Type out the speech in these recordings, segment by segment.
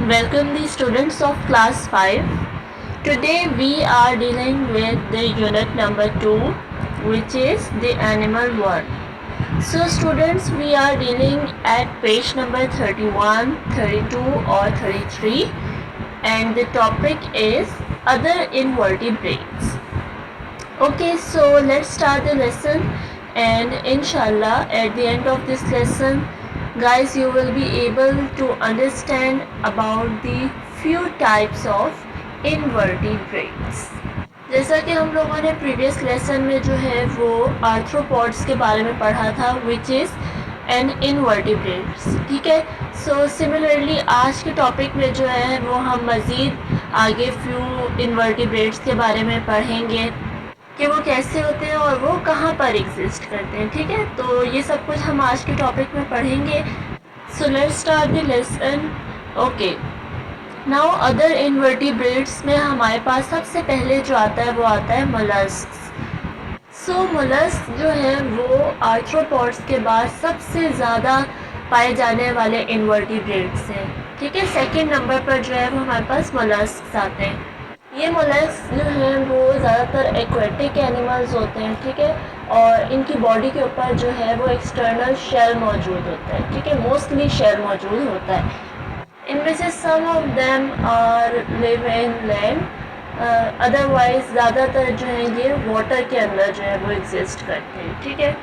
Welcome the students of class 5. Today we are dealing with the unit number 2, which is the animal world. So students, we are dealing at page number 31, 32 or 33, and the topic is other invertebrates. Okay, so let's start the lesson, and inshallah at the end of this lesson guys you will be able to understand about the few types of invertebrates. जैसा कि हम लोगों ने previous lesson में जो है वो arthropods के बारे में पढ़ा था, विच इज़ एन इनवर्टिब्रेट्स. ठीक है. सो सिमिलरली आज के टॉपिक में जो है वो हम मज़ीद आगे फ्यू इनवर्टिब्रेट्स के बारे में पढ़ेंगे कि वो कैसे होते हैं और वो कहाँ पर एग्जिस्ट करते हैं. ठीक है. तो ये सब कुछ हम आज के टॉपिक में पढ़ेंगे. So let's start the lesson. Okay, now other invertebrates में हमारे पास सबसे पहले जो आता है वो आता है मोलस्क्स. सो मोलस्क जो है वो आर्थ्रोपॉड्स के बाद सबसे ज़्यादा पाए जाने वाले इनवर्टिब्रेट्स हैं. ठीक है. सेकेंड नंबर पर जो है वो हमारे पास मोलस्क्स आते हैं. ये मोलस्क जो हैं वो ज़्यादातर एक्वेटिक एनिमल्स होते हैं. ठीक है. और इनकी बॉडी के ऊपर जो है वो एक्सटर्नल शेल मौजूद होता है. ठीक है. मोस्टली शेल मौजूद होता है. इनमें से some of them are live in land, otherwise ज़्यादातर जो है ये वाटर के अंदर जो है वो एग्जिस्ट करते हैं. ठीक है.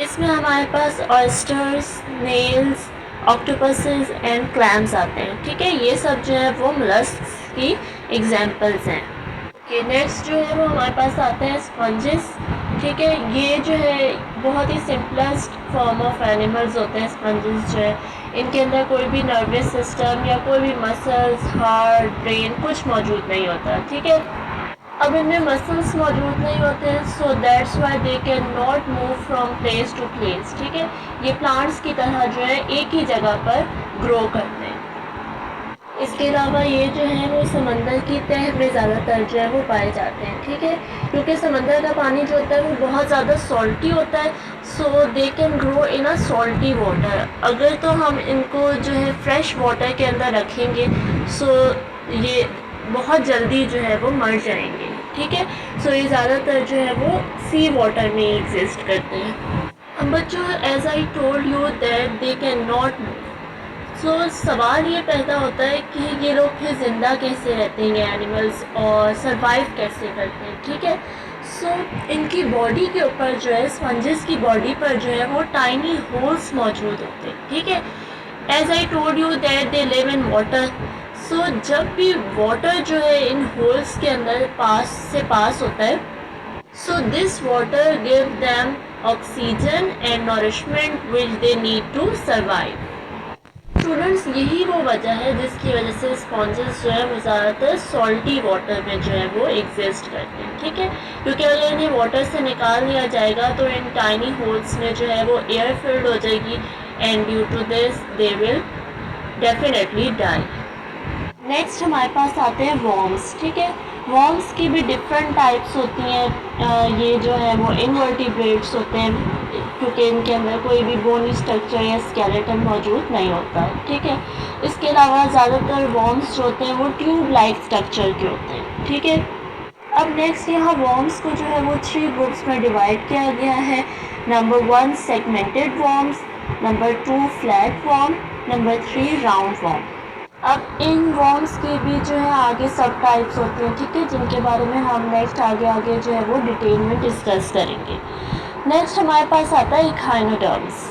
इसमें हमारे पास oysters, snails, octopuses and clams आते हैं. ठीक है. ये सब जो है वो मोलस्क्स की एग्जाम्पल्स हैं. ओके, नेक्स्ट जो है वो हमारे पास आते हैं स्पंजेस. ठीक है. ये जो है बहुत ही सिंपलेस्ट फॉर्म ऑफ एनिमल्स होते हैं स्पंजेस जो है. इनके अंदर कोई भी नर्वस सिस्टम या कोई भी मसल्स, हार्ट, ब्रेन कुछ मौजूद नहीं होता. ठीक है. अब इनमें मसल्स मौजूद नहीं होते हैं, so that's why they can not move from place to place. ठीक है. ये प्लांट्स की तरह जो है एक ही जगह पर ग्रो करते हैं. इसके अलावा ये जो है वो समंदर की तह में ज़्यादातर जो है वो पाए जाते हैं. ठीक है. क्योंकि समंदर का पानी जो होता है वो बहुत ज़्यादा सॉल्टी होता है, so they can grow in a salty water. अगर तो हम इनको जो है फ्रेश वाटर के अंदर रखेंगे सो ये बहुत जल्दी जो है वो मर जाएंगे. ठीक है. सो ये ज़्यादातर जो है वो सी वाटर में एग्जिस्ट करते हैं. अब बच्चों, as I told you that they can not move. So सवाल ये पैदा होता है कि ये लोग फिर ज़िंदा कैसे रहते हैं, ये एनिमल्स, और सरवाइव कैसे करते हैं. ठीक है. सो इनकी बॉडी के ऊपर जो है, स्पंजेस की बॉडी पर जो है वो टाइनी होल्स मौजूद होते हैं. ठीक है. As I told you that they live in water. So जब भी वाटर जो है इन होल्स के अंदर पास होता है, so this water give them oxygen and nourishment which they need to survive. Students, यही वो वजह है जिसकी वजह से स्पॉन्जेस जो है वो ज़्यादातर सॉल्टी वाटर में जो है वो एग्जिस्ट करते हैं. ठीक है. क्योंकि अगर इन्हें वाटर से निकाल लिया जाएगा तो इन टाइनी होल्स में जो है वो एयर फिल्ड हो जाएगी, and due to this they will definitely die. Next हमारे पास आते हैं वॉर्म्स. ठीक है. वॉर्म्स की भी डिफरेंट टाइप्स होती हैं. ये जो है वो इनवर्टिब्रेट्स होते हैं क्योंकि इनके अंदर कोई भी बोनी स्ट्रक्चर या स्केलेटन मौजूद नहीं होता है. ठीक है. इसके अलावा ज़्यादातर वॉर्म्स जो होते हैं वो ट्यूब लाइक स्ट्रक्चर के होते हैं. ठीक है. अब नेक्स्ट यहाँ वॉर्म्स को जो है वो 3 ग्रुप्स में डिवाइड किया गया है. Number 1 segmented worms, number 2 flat warm, number 3 round warm. अब इन वॉर्म्स के भी जो है आगे सब टाइप्स होते हैं. ठीक है. जिनके बारे में हम नेक्स्ट आगे जो है वो डिटेल में डिस्कस करेंगे. नेक्स्ट हमारे पास आता है इखाइनोडर्म्स.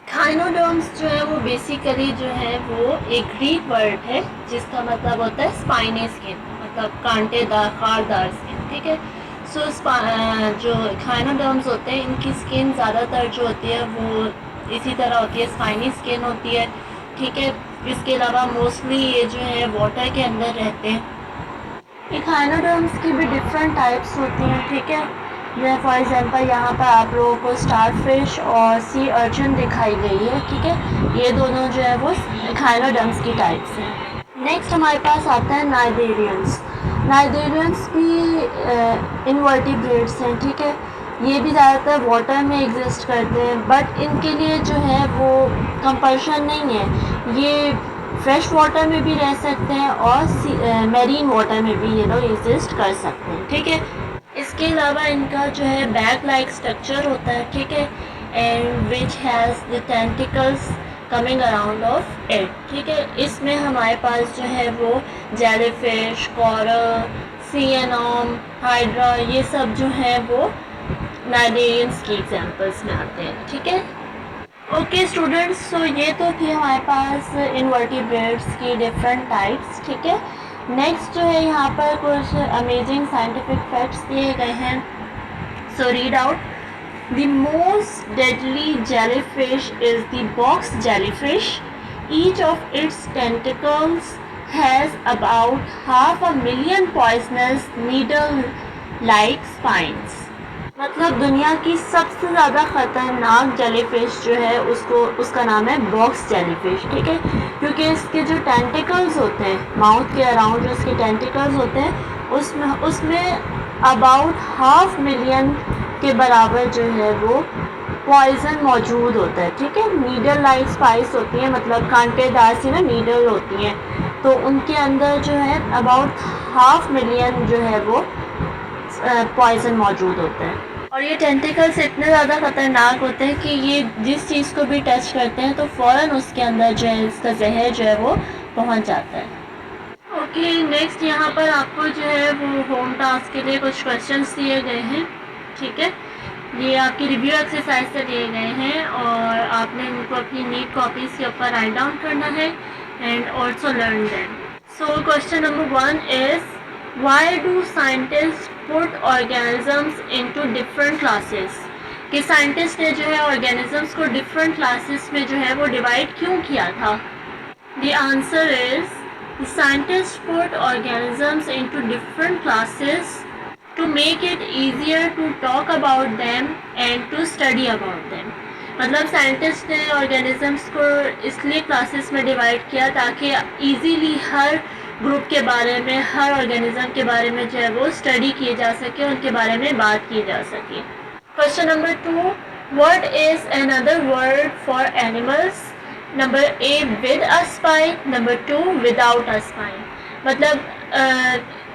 इखाइनोडर्म्स जो है वो बेसिकली जो है वो एक ग्रीक वर्ड है जिसका मतलब होता है स्पाइनी स्किन, मतलब कांटेदार, खारदार स्किन. ठीक है. सो जो इखाइनोडर्म्स होते हैं इनकी स्किन ज़्यादातर जो होती है वो इसी तरह होती है, स्पाइनी स्किन होती है. ठीक है. इसके अलावा मोस्टली ये जो है वाटर के अंदर रहते हैं. इखाइनोडर्म्स की भी डिफरेंट टाइप्स होती हैं. ठीक है. फॉर एग्जांपल यहाँ पर आप लोगों को स्टार फिश और सी अर्चिन दिखाई गई है. ठीक है. ये दोनों जो है वो इखाइनोडर्म्स की टाइप्स हैं. नेक्स्ट हमारे पास आता है नाइडेरियंस. नाइडेरियंस भी इनवर्टिब्रेट्स हैं. ठीक है. ये भी ज़्यादातर वाटर में एग्जिस्ट करते हैं, बट इनके लिए जो है वो कंपल्शन नहीं है. ये फ्रेश वाटर में भी रह सकते हैं और मेरीन वाटर में भी ये लोग एग्जिस्ट कर सकते हैं, ठीक है। इसके अलावा इनका जो है बैक लाइक स्ट्रक्चर होता है, ठीक है, and which has the tentacles coming around of it, ठीक है। इसमें हमारे पास जो है वो जेलीफिश, कोरल, सी एनॉम, हाइड्रा, ये सब जो है वो नाइडेरियंस की एग्जांपल्स में आते हैं, ठीक है। ओके स्टूडेंट्स, सो ये तो थी हमारे पास इनवर्टिब्रेट्स की डिफरेंट टाइप्स, ठीक है। नेक्स्ट जो है यहाँ पर कुछ अमेजिंग साइंटिफिक फैक्ट्स दिए गए हैं, so read out. The most deadly jellyfish is the box jellyfish. Each of its tentacles has about 500,000 poisonous needle like spines. मतलब दुनिया की सबसे ज़्यादा ख़तरनाक जेलीफिश जो है उसका नाम है बॉक्स जेलीफिश, ठीक है, क्योंकि इसके जो टेंटिकल्स होते हैं माउथ के अराउंड, जो इसके टेंटिकल्स होते हैं उसमें अबाउट 500,000 के बराबर जो है वो पॉइजन मौजूद होता है, ठीक है। नीडल लाइक स्पाइस होती है, मतलब कांटेदार सी ना नीडल होती हैं, तो उनके अंदर जो है अबाउट 500,000 जो है वो पॉइजन मौजूद होता है। और ये टेंटिकल्स इतने ज़्यादा ख़तरनाक होते हैं कि ये जिस चीज़ को भी टच करते हैं तो फ़ौरन उसके अंदर जो है इसका जहर जो है वो पहुंच जाता है। ओके, नेक्स्ट यहाँ पर आपको जो है वो होम टास्क के लिए कुछ क्वेश्चंस दिए गए हैं, ठीक है। ये आपकी रिव्यू एक्सरसाइज से दिए गए हैं और आपने इनको अपनी नीट कॉपीज़ के ऊपर राइट डाउन करना है and also learn them. So question number 1 is Why do scientists put organisms into different classes? कि साइंटिस्ट ने जो है ऑर्गेनिजम्स को डिफरेंट क्लासेस में जो है वो डिवाइड क्यों किया था? The answer is the scientists put organisms into different classes to make it easier to talk about them and to study about them. मतलब साइंटिस्ट ने ऑर्गेनिजम्स को इसलिए क्लासेस में डिवाइड किया ताकि इजीली हर ग्रुप के बारे में, हर ऑर्गेनिज्म के बारे में जो है वो स्टडी किए जा सके, उनके बारे में बात की जा सके। Question number 2, what is another word for animals? Number A with a spine, number 2 without a spine. मतलब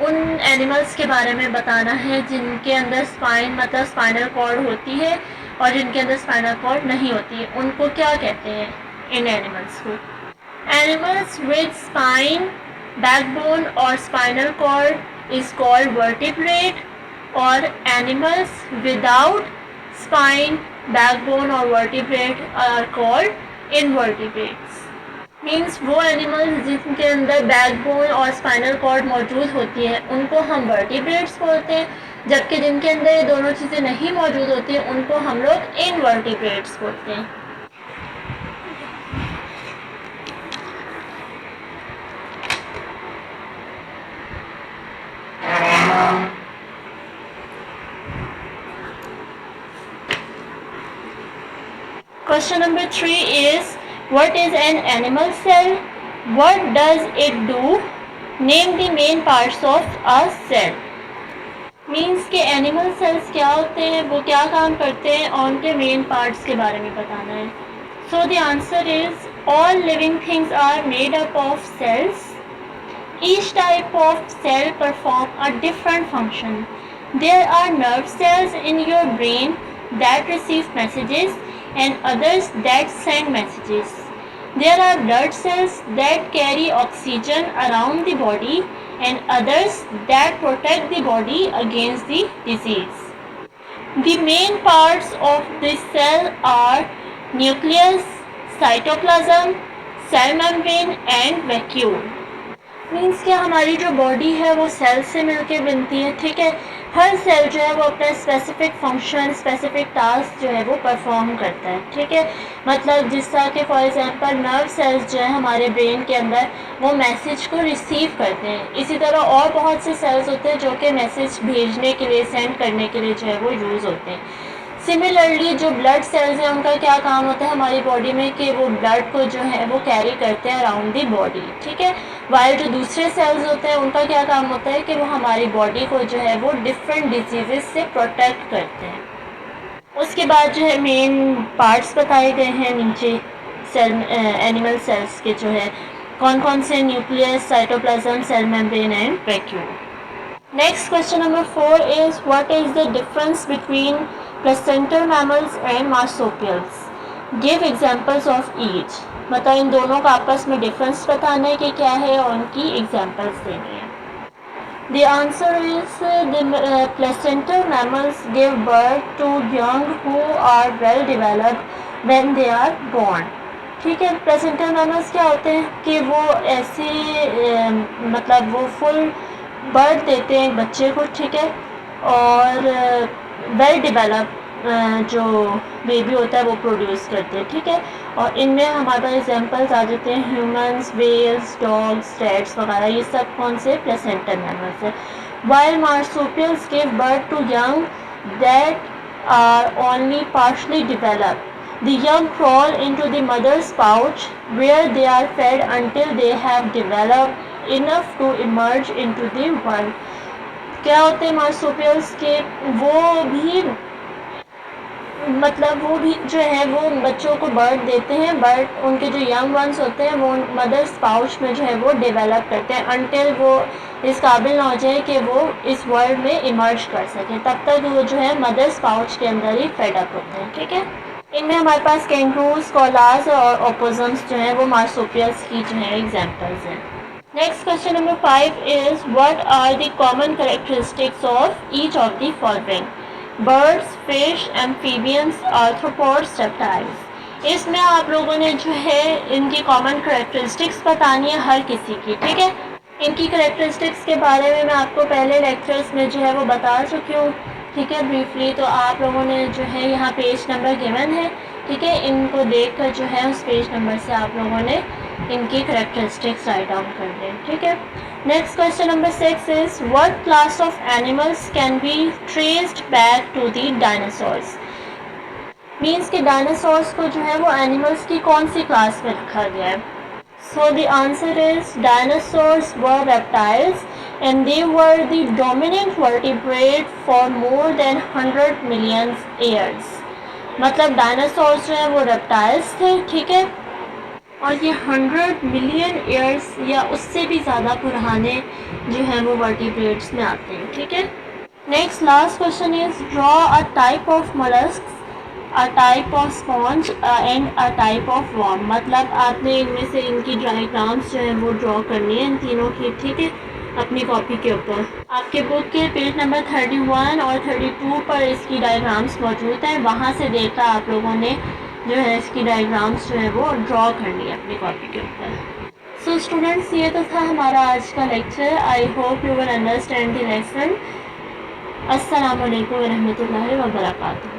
उन एनिमल्स के बारे में बताना है जिनके अंदर स्पाइन मतलब स्पाइनल कॉर्ड होती है और जिनके अंदर स्पाइनल कॉर्ड नहीं होती है, उनको क्या कहते हैं इन एनिमल्स को? Animals with spine, backbone or spinal cord is called vertebrate, और animals without spine, backbone or vertebrate are called invertebrates. Means वो एनिमल्स जिनके अंदर बैकबोन और स्पाइनल कॉर्ड मौजूद होती है उनको हम वर्टिब्रेट्स बोलते हैं, जबकि जिनके अंदर ये दोनों चीज़ें नहीं मौजूद होती हैं उनको हम लोग इनवर्टिब्रेट्स बोलते हैं। Question number 3 is what is an animal cell? What does it do? Name the main parts of a cell. Means के एनिमल सेल्स क्या होते हैं, वो क्या काम करते हैं और उनके मेन पार्ट्स के बारे में बताना है। So the answer is all living things are made up of cells. Each type of cell perform a different function. There are nerve cells in your brain that receive messages and others that send messages. There are blood cells that carry oxygen around the body and others that protect the body against the disease. The main parts of the cell are nucleus, cytoplasm, cell membrane and vacuole. Means कि हमारी जो body है वो cell से मिलके बनती है, ठीक है। हर सेल जो है वो अपना स्पेसिफिक फंक्शन, स्पेसिफिक टास्क जो है वो परफॉर्म करता है, ठीक है। मतलब जिस तरह के फॉर एग्जांपल नर्व सेल्स जो है हमारे ब्रेन के अंदर वो मैसेज को रिसीव करते हैं, इसी तरह और बहुत से सेल्स होते हैं जो कि मैसेज भेजने के लिए, सेंड करने के लिए जो है वो यूज़ होते हैं। सिमिलरली जो ब्लड सेल्स हैं उनका क्या काम होता है हमारी बॉडी में कि वो ब्लड को जो है वो कैरी करते हैं अराउंड दी बॉडी, ठीक है। वाइल जो दूसरे सेल्स होते हैं उनका क्या काम होता है कि वो हमारी बॉडी को जो है वो डिफरेंट डिजीज़ से प्रोटेक्ट करते हैं। उसके बाद जो है मेन पार्ट्स बताए गए हैं नीचे सेल एनिमल सेल्स के जो है कौन कौन से nucleus, cytoplasm, cell membrane and vacuole. Next question number 4 is what is the difference between placental mammals and marsupials? Give examples of each. मतलब इन दोनों का आपस में डिफरेंस बताना है कि क्या है और उनकी एग्जाम्पल्स देनी है. The answer is the placental mammals give birth to young who are well developed when they are born. ठीक है. प्लेसेंटल मैमल्स क्या होते हैं कि वो ऐसे मतलब वो फुल बर्थ देते हैं बच्चे को. ठीक है. और वेल डेवलप जो बेबी होता है वो प्रोड्यूस करते हैं. ठीक है. और इनमें हमारे पास एग्जांपल्स आ जाते हैं ह्यूमंस, वेल्स, डॉग्स, रैट्स वगैरह. ये सब कौन से प्लेसेंटल मैमल्स है. While marsupials give birth to young that are only partially developed. The young crawl into the mother's pouch where they are fed until they have developed enough to emerge into the world. क्या होते हैं marsupials के, वो भी मतलब वो भी जो है वो बच्चों को बर्थ देते हैं, बट उनके जो यंग वंस होते हैं वो मदर्स पाउच में जो है वो डेवलप करते हैं अनटिल वो इस काबिल ना हो जाए कि वो इस वर्ल्ड में इमर्ज कर सकें. तब तक वो जो है मदर्स पाउच के अंदर ही फेड अप होते हैं. ठीक है. इनमें हमारे पास कैंगरूज, कोलास और ओपोजम्स जो हैं वो मार्सुपियल्स की जो है एग्जांपल्स हैं. Next question number 5 is what are the common characteristics of each of the following. Birds, fish, amphibians, arthropods, reptiles. इसमें आप लोगों ने जो है इनकी कॉमन कैरेक्टरिस्टिक्स बतानी है हर किसी की. ठीक है. इनकी कैरेक्टरिस्टिक्स के बारे में मैं आपको पहले लेक्चर्स में जो है वो बता चुकी हूँ. ठीक है, ब्रीफली. तो आप लोगों ने जो है यहाँ पेज नंबर गिवन है. ठीक है. इनको देखकर जो है उस पेज नंबर से आप लोगों ने इनकी कैरेक्टरिस्टिक्स राइट डाउन कर लें. ठीक है. Next question number 6 is what class of animals can be traced back to the dinosaurs? Means कि डायनासोर्स को जो है वो एनिमल्स की कौन सी क्लास में रखा गया है. So the answer is dinosaurs were reptiles and they were the dominant vertebrate for more than 100 million years. मतलब डायनासोर्स जो है वो रेप्टाइल्स थे. ठीक है. और ये 100 मिलियन ईयर्स या उससे भी ज़्यादा पुराने जो है वो वर्टिब्रेट्स में आते हैं. ठीक है. Next last question is draw a type of molluscs, a type of sponge and a type of worm. मतलब आपने इनमें से इनकी डायग्राम्स जो है वो ड्रॉ करनी है इन तीनों की. ठीक है. अपनी कॉपी के ऊपर आपके बुक के पेज नंबर 31 और 32 पर इसकी डायग्राम्स मौजूद हैं. वहाँ से देखकर आप लोगों ने जो है इसकी डायग्राम्स जो है वो ड्रॉ करनी है अपनी कॉपी के ऊपर. सो स्टूडेंट्स, ये तो था हमारा आज का lecture. I hope you will understand the lesson. अस्सलाम वालेकुम व रहमतुल्लाहि व बरकातुहू.